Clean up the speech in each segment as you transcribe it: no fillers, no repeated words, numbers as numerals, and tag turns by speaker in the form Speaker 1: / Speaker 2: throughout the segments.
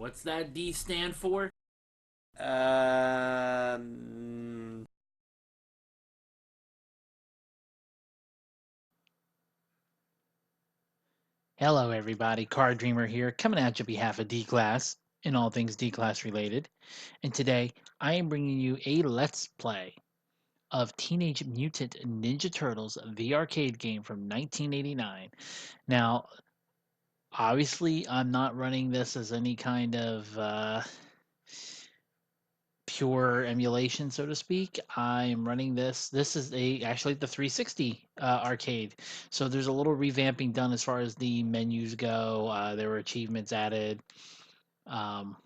Speaker 1: What's that D stand for?
Speaker 2: Um,
Speaker 3: Hello, everybody. Card Dreamer here, coming at you on behalf of D Class and all things D Class related. And today, I am bringing you a Let's Play of Teenage Mutant Ninja Turtles, the arcade game from 1989. Now, obviously, I'm not running this as any kind of pure emulation, so to speak. I am running this. This is actually the 360 arcade. So there's a little revamping done as far as the menus go. There were achievements added, um,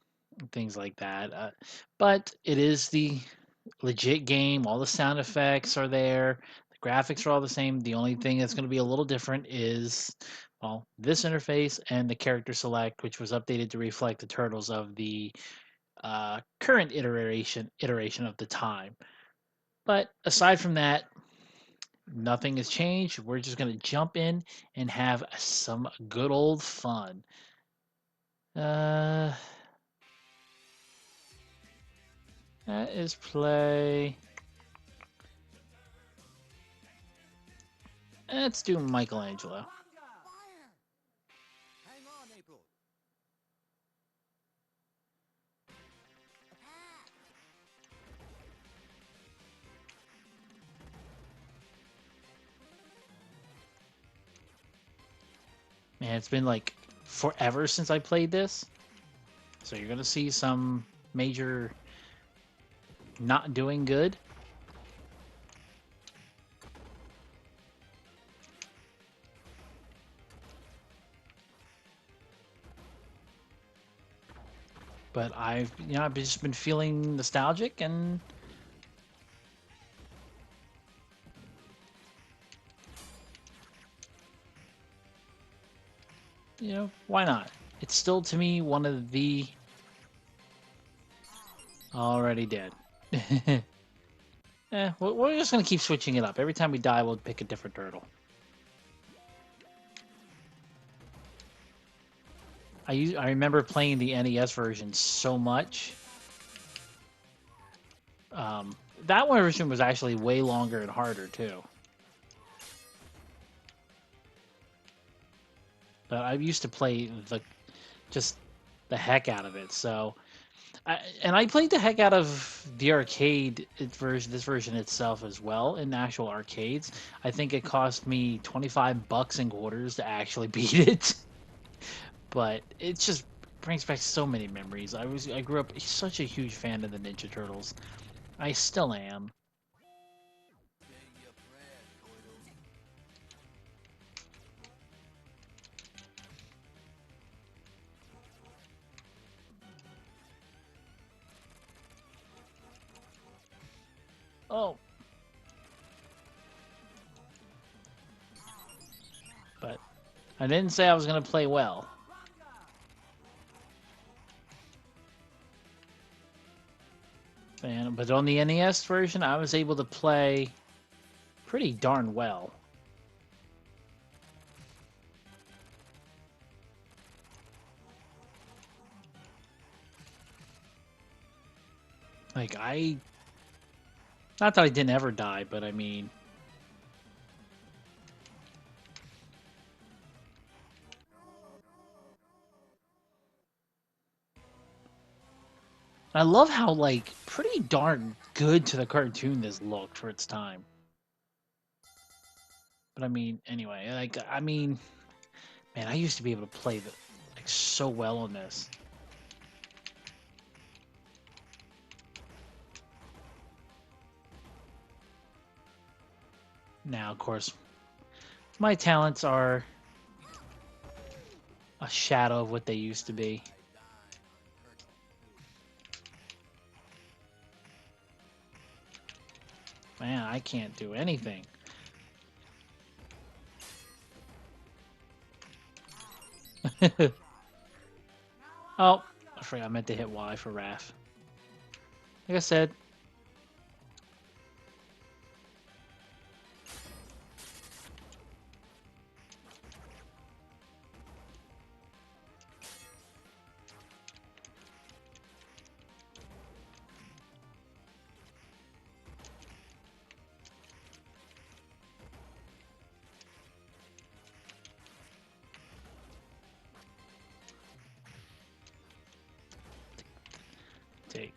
Speaker 3: things like that. But it is the legit game. All the sound effects are there. The graphics are all the same. The only thing that's going to be a little different is, well, this interface and the character select, which was updated to reflect the turtles of the current iteration of the time. But aside from that, nothing has changed. We're just going to jump in and have some good old fun. Uh, that is play. Let's do Michelangelo.
Speaker 2: hang on, April.
Speaker 3: Man, it's been like forever since I played this. So you're going to see some major not doing good. But I've just been feeling nostalgic and why not? It's still to me one of the already dead. We're just gonna keep switching it up. Every time we die, we'll pick a different turtle. I remember playing the NES version so much. Um, that one version was actually way longer and harder too. But I used to play just the heck out of it. And I played the heck out of the arcade version, this version itself as well in actual arcades. I think it cost me 25 bucks in quarters to actually beat it. But it just brings back so many memories. I grew up such a huge fan of the Ninja Turtles. I still am. Oh, but I didn't say I was gonna play well. But on the NES version, I was able to play pretty darn well. Like not that I didn't ever die, but I mean, I love how like pretty darn good to the cartoon this looked for its time. But I mean, anyway, man, I used to be able to play like so well on this. Now, of course, my talents are a shadow of what they used to be. Man, I can't do anything. Oh, I forgot I meant to hit Y for Raph. Like I said, take.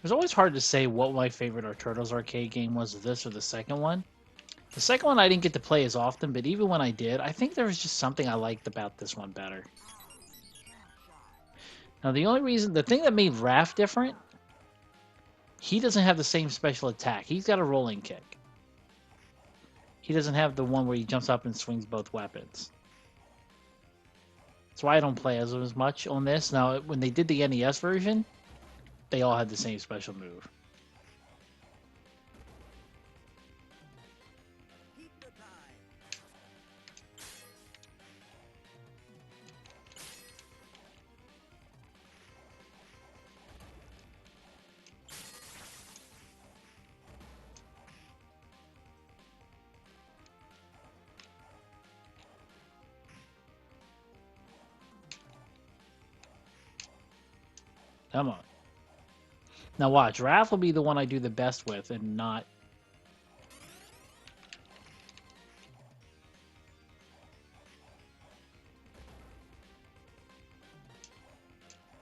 Speaker 3: It's always hard to say what my favorite Turtles arcade game was, this or the second one. The second one I didn't get to play as often, but even when I did, I think there was just something I liked about this one better. Now, the thing that made Raph different, he doesn't have the same special attack. He's got a rolling kick. He doesn't have the one where he jumps up and swings both weapons. That's why I don't play as much on this. Now, when they did the NES version, they all had the same special move.
Speaker 2: Keep the time.
Speaker 3: Come on. Now watch, Raph will be the one I do the best with and not...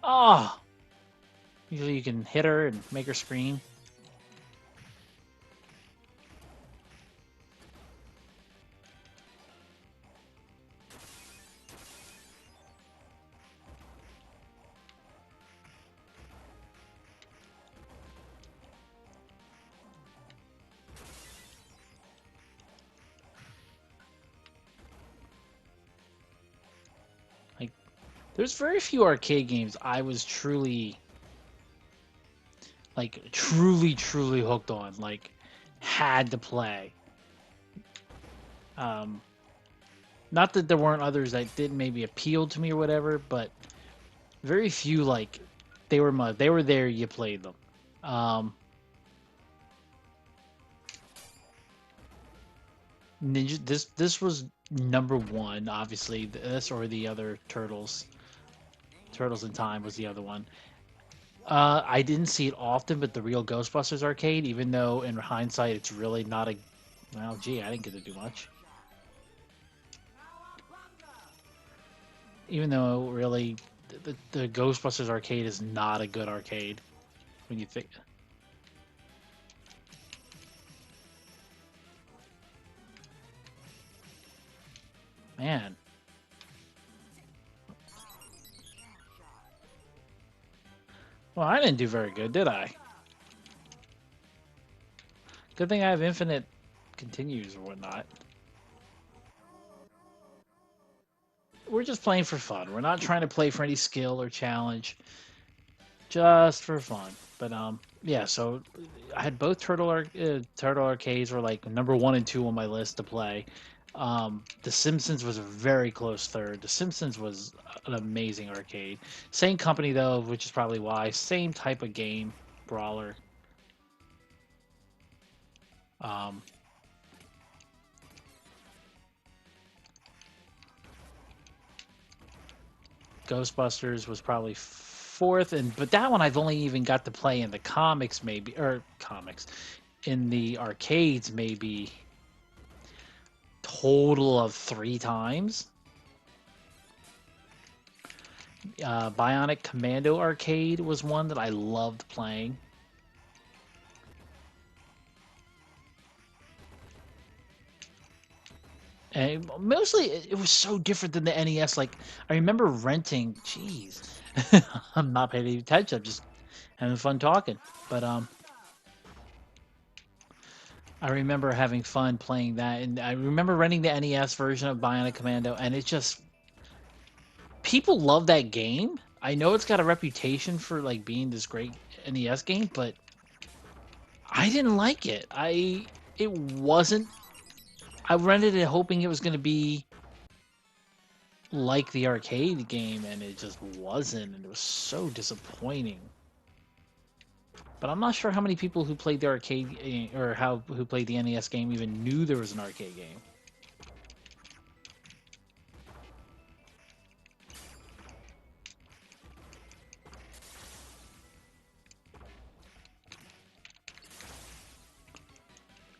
Speaker 3: Oh! Usually you can hit her and make her scream. Like, there's very few arcade games I was truly hooked on, like had to play. Not that there weren't others that didn't maybe appeal to me or whatever, but very few, like they were there, you played them. This was number one, obviously. This or the other Turtles. Turtles in Time was the other one. I didn't see it often, but the real Ghostbusters arcade, even though in hindsight it's really not a... Well, gee, I didn't get to do much. Even though really the Ghostbusters arcade is not a good arcade when you think... Man. Well, I didn't do very good, did I? Good thing I have infinite continues or whatnot. We're just playing for fun. We're not trying to play for any skill or challenge. Just for fun. But yeah, so I had both Turtle arcades were like number 1 and 2 on my list to play. The Simpsons was a very close third. The Simpsons was an amazing arcade. Same company though, which is probably why. Same type of game, brawler. Ghostbusters was probably fourth, but that one I've only even got to play in the comics, maybe, or comics, in the arcades, maybe total of 3 times. Bionic Commando arcade was one that I loved playing. And mostly it was so different than the NES. Like, I remember renting, jeez, I'm not paying any attention, I'm just having fun talking. But I remember having fun playing that, and I remember renting the NES version of Bionic Commando, and it just... People love that game. I know it's got a reputation for like being this great NES game, but I didn't like it. It wasn't... I rented it hoping it was going to be like the arcade game, and it just wasn't, and it was so disappointing. But I'm not sure how many people who played the arcade or who played the NES game even knew there was an arcade game.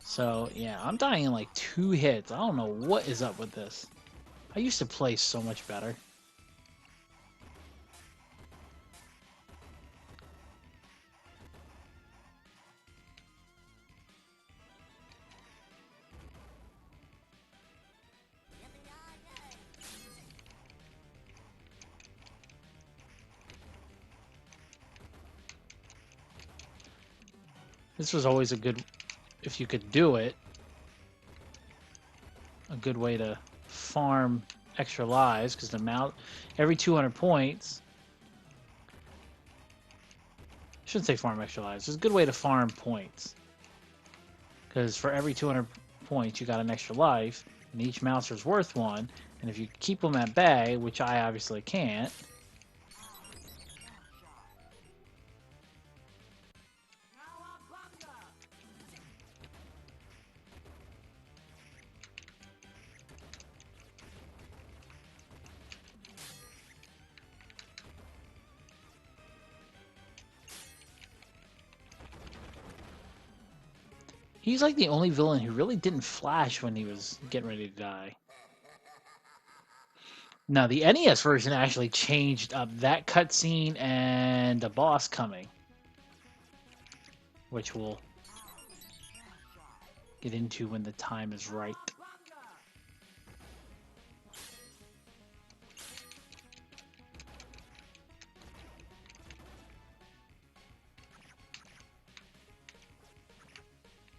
Speaker 3: So yeah, I'm dying in like 2 hits. I don't know what is up with this. I used to play so much better. This was always a good, if you could do it, a good way to farm extra lives, because the amount, every 200 points, I shouldn't say farm extra lives, it's a good way to farm points. Because for every 200 points, you got an extra life, and each mouser's worth one, and if you keep them at bay, which I obviously can't, he's like the only villain who really didn't flash when he was getting ready to die. Now, the NES version actually changed up that cutscene and the boss coming, which we'll get into when the time is right.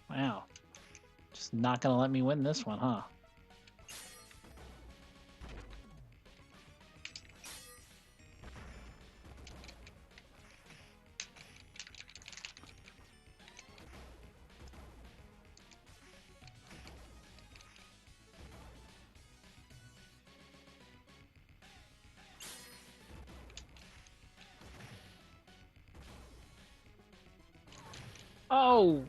Speaker 3: Wow. Just not going to let me win this one, huh? Oh!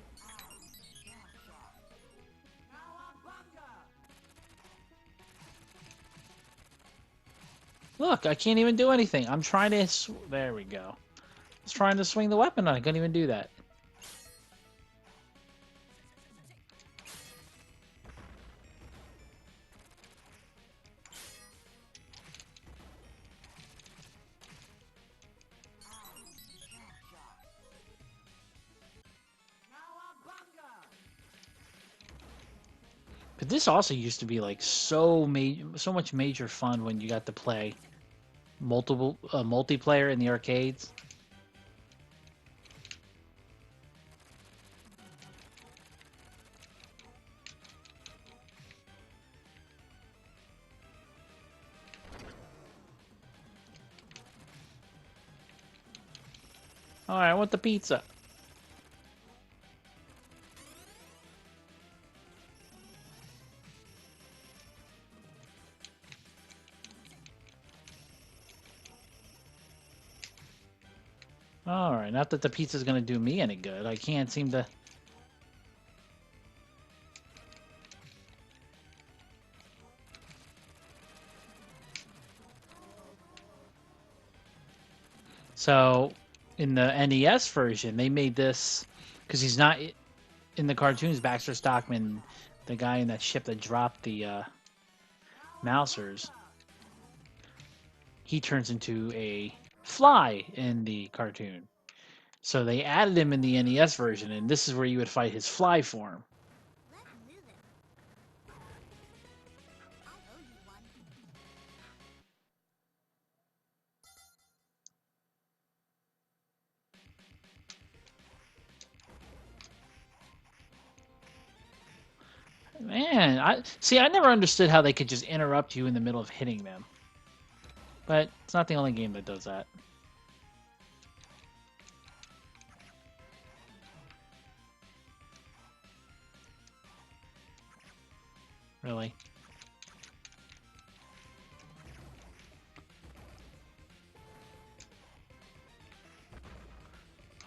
Speaker 3: Look, I can't even do anything. I'm trying to... There we go. I was trying to swing the weapon and I couldn't even do that. But this also used to be like so much major fun when you got to play multiplayer in the arcades. All right, I want the pizza. All right, not that the pizza's gonna do me any good. I can't seem to. So, in the NES version, they made this because he's not in the cartoons. Baxter Stockman, the guy in that ship that dropped the Mousers, he turns into a fly in the cartoon. So they added him in the NES version, and this is where you would fight his fly form. Man, I never understood how they could just interrupt you in the middle of hitting them. But it's not the only game that does that. Really.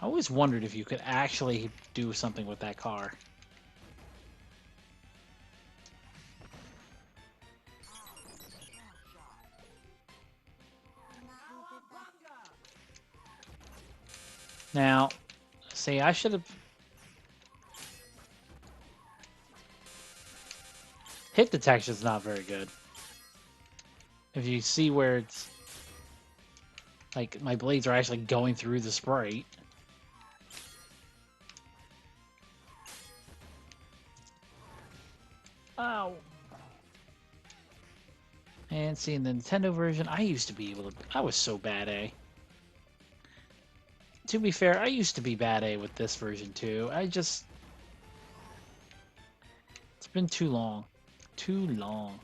Speaker 3: I always wondered if you could actually do something with that car. Now, see, I should have... Hit detection is not very good. If you see where it's... Like, my blades are actually going through the sprite. Ow. And see, in the Nintendo version, I used to be able to... I was so bad, eh? to be fair, I used to be bad A with this version too. It's been too long. Too long.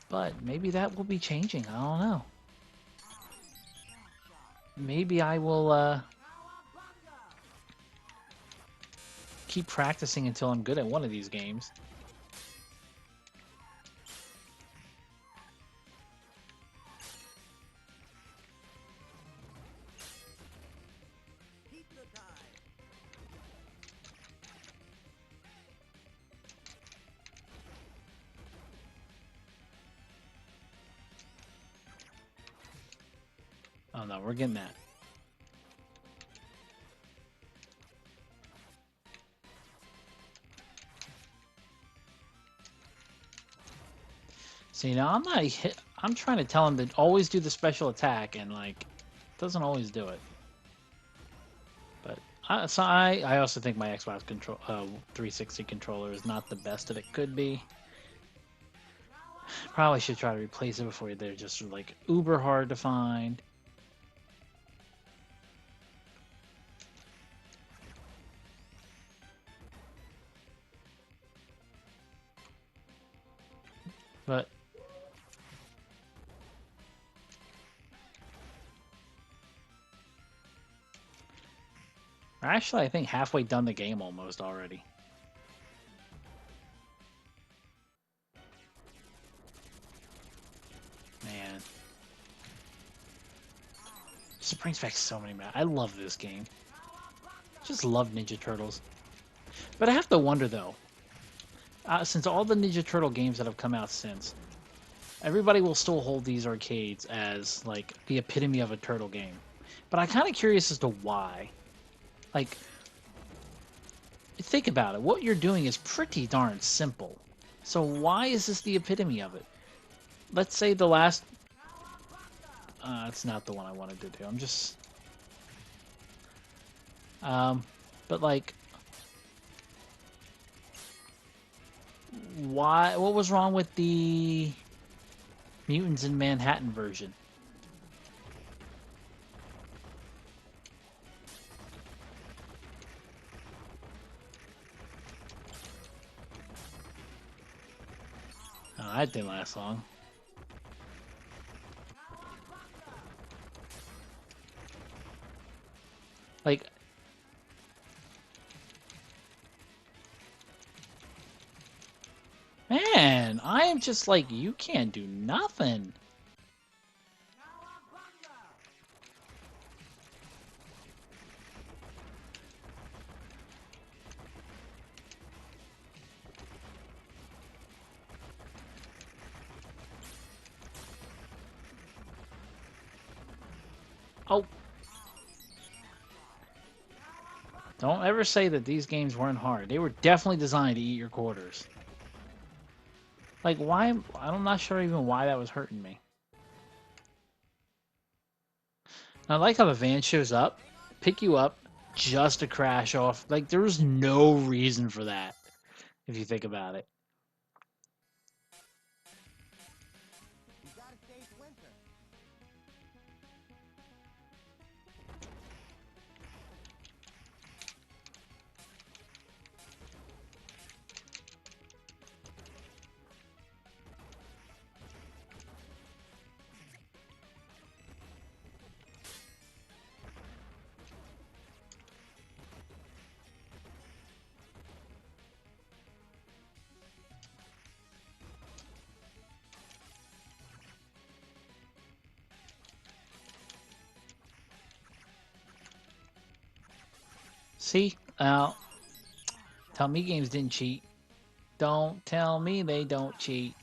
Speaker 3: But maybe that will be changing. I don't know. Maybe I will keep practicing until I'm good at one of these games.
Speaker 2: Keep the die.
Speaker 3: Oh no, we're getting that. See, now I'm trying to tell him to always do the special attack, and like, doesn't always do it. But I also think my Xbox 360 controller is not the best that it could be. Probably should try to replace it before they're just like uber hard to find. But we're actually, I think, halfway done the game almost already. Man. Just brings back so many I love this game. Just love Ninja Turtles. But I have to wonder though, since all the Ninja Turtle games that have come out since, everybody will still hold these arcades as like the epitome of a turtle game. But I'm kind of curious as to why. Like, think about it. What you're doing is pretty darn simple. So why is this the epitome of it? Let's say the last... it's not the one I wanted to do. I'm just... but like... Why? What was wrong with the Mutants in Manhattan version? Oh, that didn't last long. Like, man, I am just like, you can't do nothing. Oh. Don't ever say that these games weren't hard. They were definitely designed to eat your quarters. Like, why? I'm not sure even why that was hurting me. I like how the van shows up, pick you up, just to crash off. Like, there was no reason for that, if you think about it.
Speaker 2: You gotta stay Splinter.
Speaker 3: See? Tell me games didn't cheat. Don't tell me they don't cheat.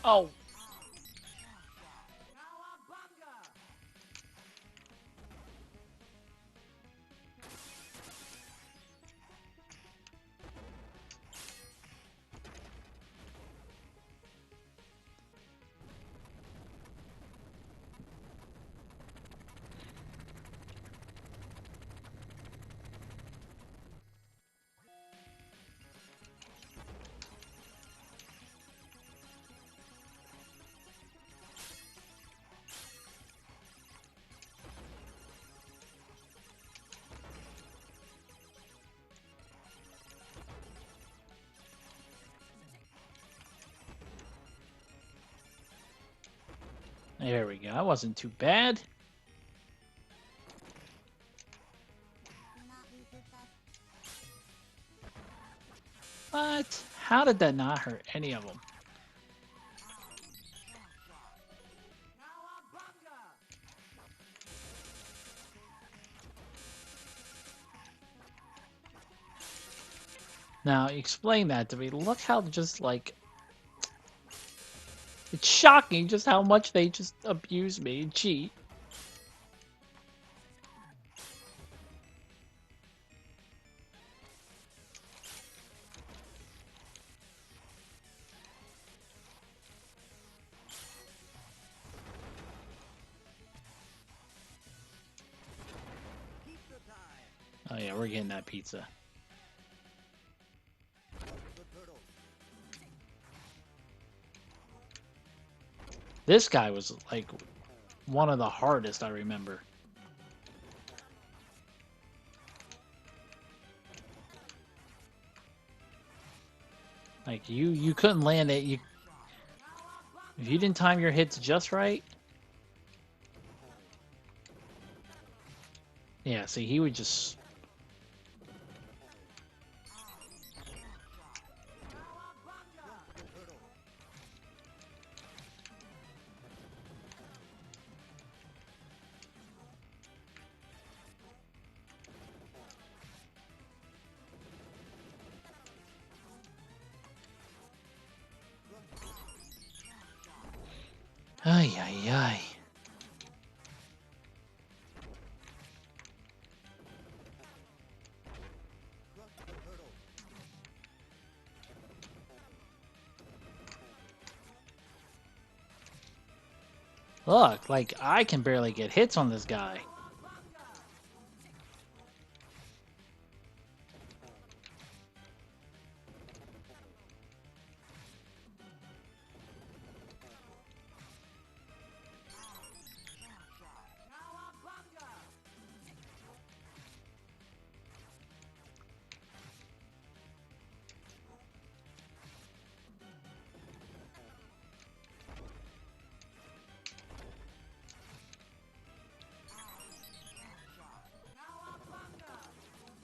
Speaker 3: Oh. There we go. That wasn't too bad. But how did that not hurt any of them? Now, explain that to me. Look how just like... It's shocking just how much they just abuse me and cheat.
Speaker 2: Pizza time.
Speaker 3: Oh yeah, we're getting that pizza.
Speaker 2: The turtles.
Speaker 3: This guy was like one of the hardest I remember. Like you couldn't land it. If you didn't time your hits just right. Yeah, see, he would just... Ay, ay, ay. Look, like, I can barely get hits on this guy.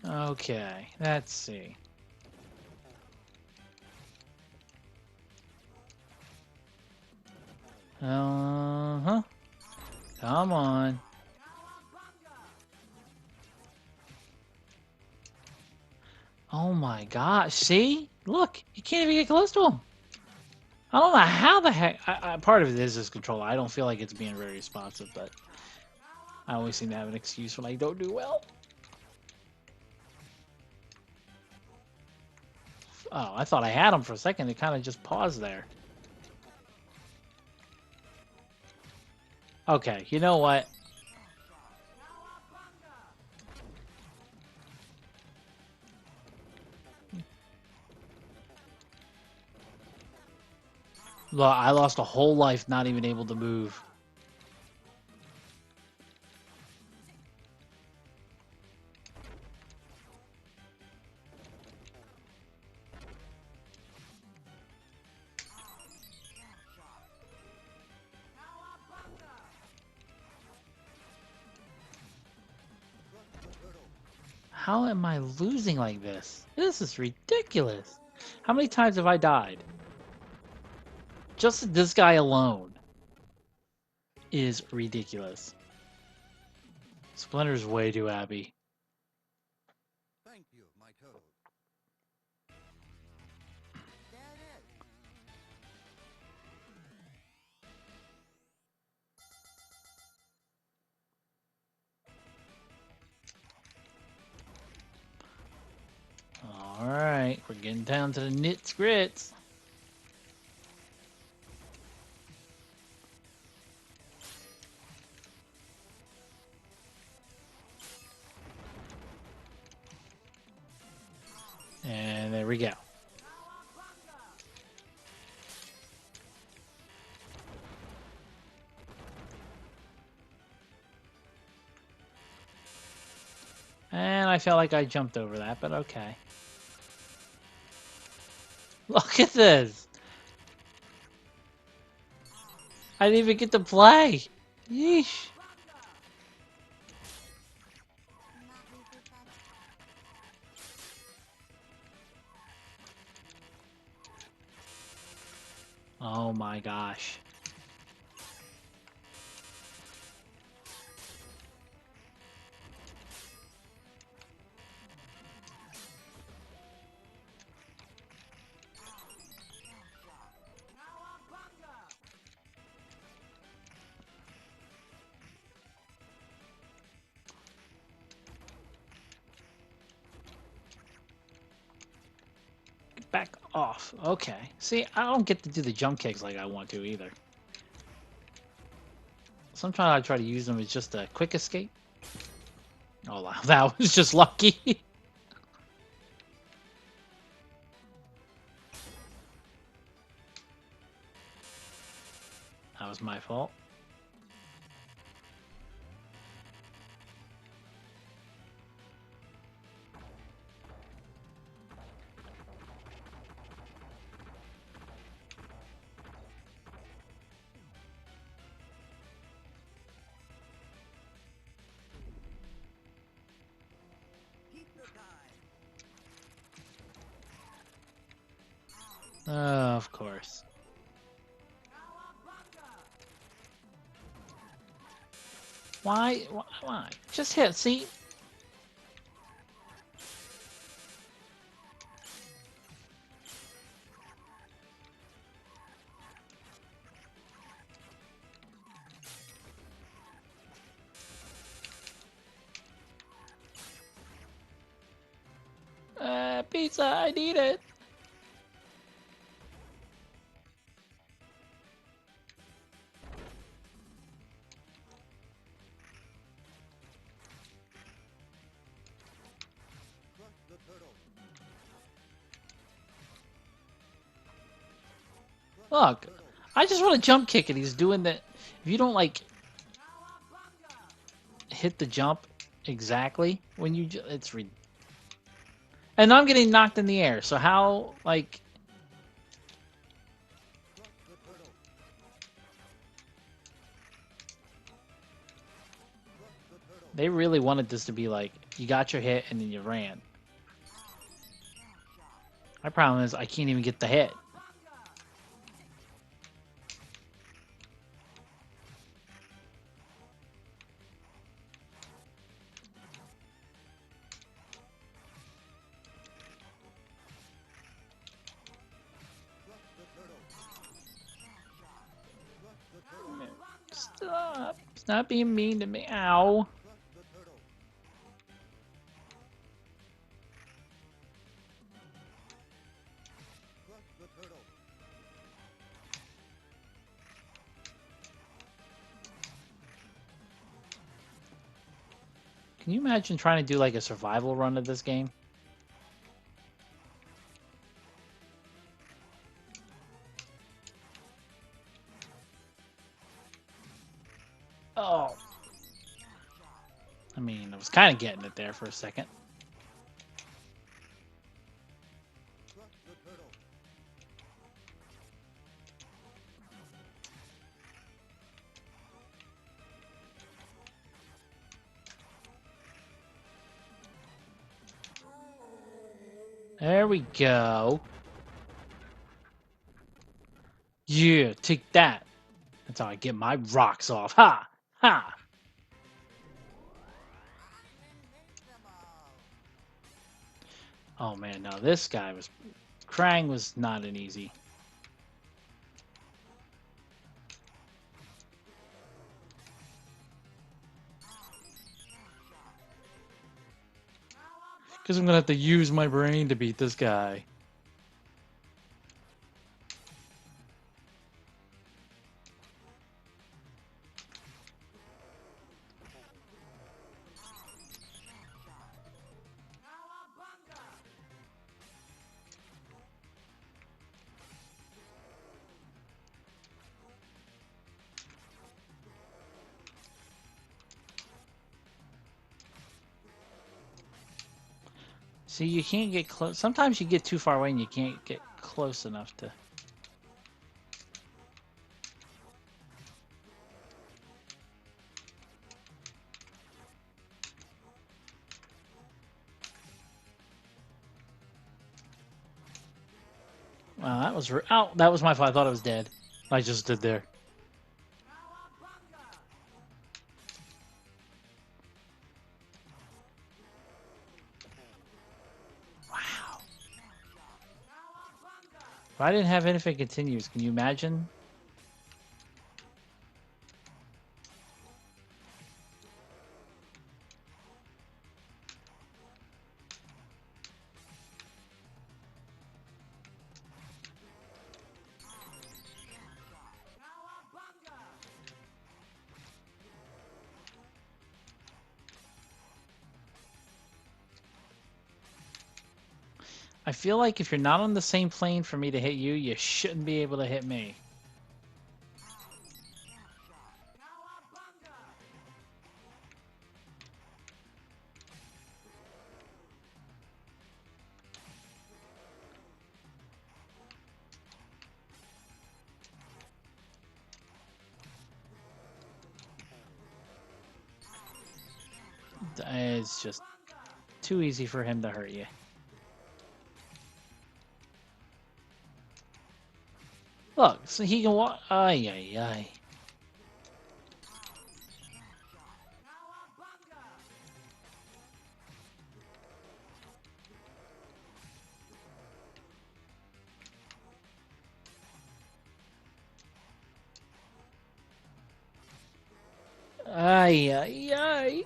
Speaker 3: Okay, let's see. Uh-huh. Come on. Oh my gosh, see? Look, you can't even get close to him. I don't know how the heck... part of it is this controller. I don't feel like it's being very responsive, but I always seem to have an excuse when I don't do well. Oh, I thought I had him for a second. It kind of just paused there. Okay, you know what? Look, I lost a whole life not even able to move. How am I losing like this? This is ridiculous. How many times have I died? Just this guy alone is ridiculous. Splinter's way too happy.
Speaker 2: Thank you, my turtle. There it is.
Speaker 3: Alright, we're getting down to the nits grits. And there we go. And I felt like I jumped over that, but okay. Look at this. I didn't even get to play. Yeesh. Oh my gosh. Back off. Okay. See, I don't get to do the jump kicks like I want to either. Sometimes I try to use them as just a quick escape. Oh, wow. That was just lucky. That was my fault.
Speaker 2: Keep the time.
Speaker 3: Of course. Why? Why? Just hit. See? Pizza. I need it.
Speaker 2: Crush the turtle. Crush
Speaker 3: Look,
Speaker 2: the turtle.
Speaker 3: I just want to jump kick it. He's doing that. If you don't like hit the jump exactly when you, it's and I'm getting knocked in the air. So how like
Speaker 2: Crush the turtle. Crush the turtle.
Speaker 3: they really wanted this to be like you got your hit and then you ran. My problem is I can't even get the hit.
Speaker 2: Crush the turtle. Crush the turtle.
Speaker 3: Stop. Stop being mean to me. Ow.
Speaker 2: Crush the turtle. Crush the turtle.
Speaker 3: Can you imagine trying to do like a survival run of this game? Oh. I mean, I was kind of getting it there for a second.
Speaker 2: Crush the turtle.
Speaker 3: There we go. Yeah, take that. That's how I get my rocks off. Ha! Ha! Oh man, no, this guy was... Krang was not an easy. Because I'm going to have to use my brain to beat this guy. See, you can't get close. Sometimes you get too far away and you can't get close enough to... Wow, that was oh, that was my fault. I thought I was dead. I just stood there. Wow. If I didn't have anything continues, can you imagine? I feel like if you're not on the same plane for me to hit you, you shouldn't be able to hit me. It's just too easy for him to hurt you. Look, so he can walk. Ay, ay, ay. Ay, ay, ay.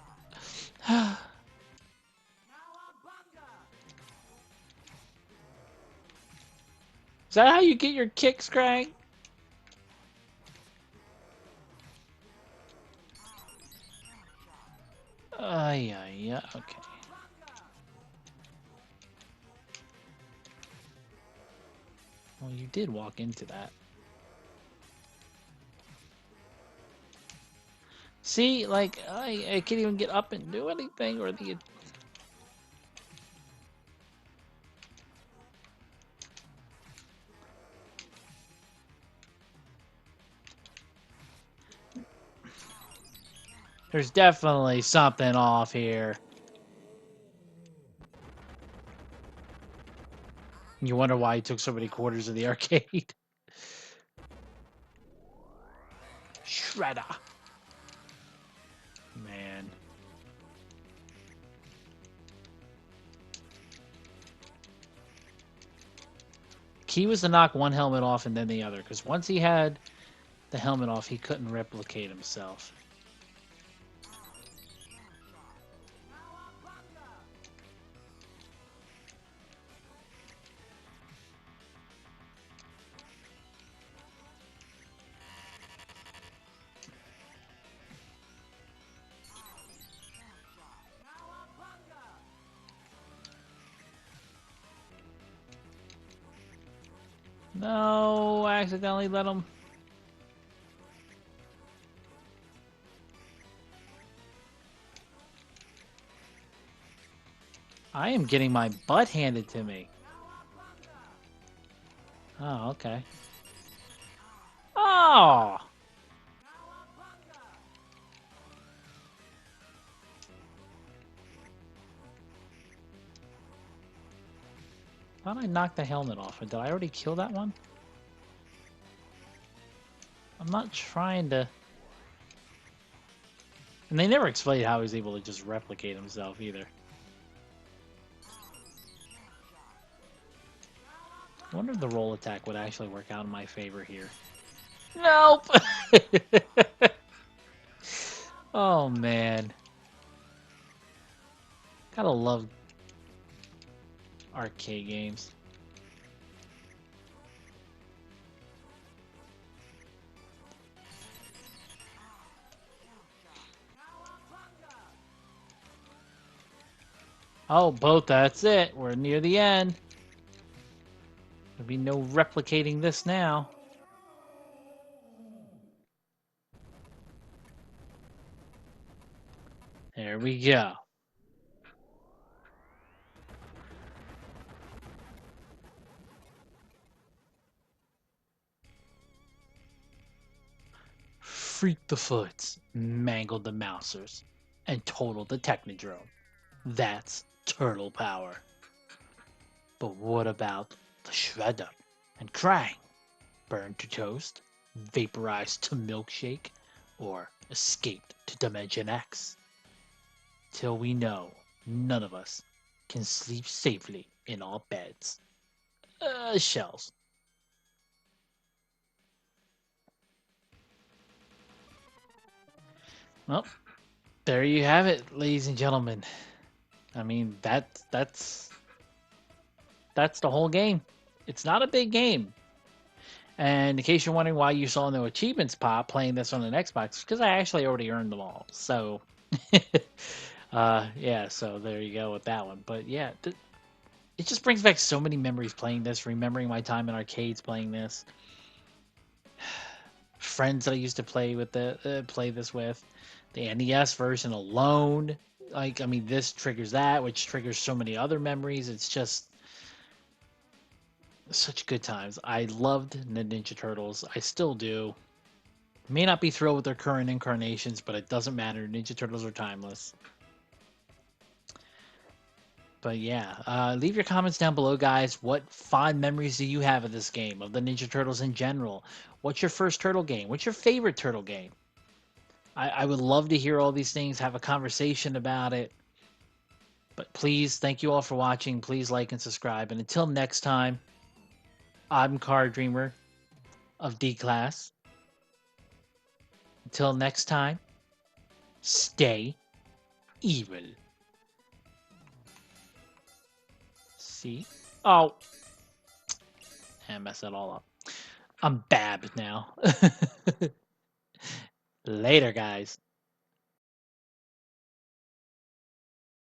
Speaker 3: Is that how you get your kicks, Craig? Ay, ay, ay. Okay. Well, you did walk into that. See, like, I can't even get up and do anything, or the... There's definitely something off here. You wonder why he took so many quarters of the arcade. Shredder. Man. Key was to knock one helmet off and then the other, because once he had the helmet off, he couldn't replicate himself. No, I accidentally let him. I am getting my butt handed to me. Oh, okay. Oh! Thought I knocked the helmet off. Did I already kill that one? I'm not trying to... And they never explained how he's able to just replicate himself either. I wonder if the roll attack would actually work out in my favor here. Nope! Oh, man. Gotta love arcade games. Oh, both, that's it. We're near the end. There'll be no replicating this now. There we go. Freaked the Foots, mangled the Mousers, and totaled the Technodrome. That's turtle power. But what about the Shredder? and Krang, burned to toast, vaporized to milkshake, or escaped to Dimension X. Till we know none of us can sleep safely in our beds. Shells. Well, there you have it, ladies and gentlemen. I mean, that's the whole game. It's not a big game. And in case you're wondering why you saw no achievements pop playing this on an Xbox, because I actually already earned them all. So, yeah, so there you go with that one. But yeah, it just brings back so many memories playing this, remembering my time in arcades playing this. Friends that I used to play this with, the NES version alone. Like, I mean, this triggers that, which triggers so many other memories. It's just such good times. I loved the Ninja Turtles. I still do. May not be thrilled with their current incarnations, but it doesn't matter. Ninja Turtles are timeless. But yeah, leave your comments down below, guys. What fond memories do you have of this game, of the Ninja Turtles in general? What's your first Turtle game? What's your favorite Turtle game? I would love to hear all these things, have a conversation about it. But please, thank you all for watching. Please like and subscribe. And until next time, I'm Card Dreamer of D Class. Until next time, stay evil. See? Oh, I messed it all up. I'm Bab now. Later, guys.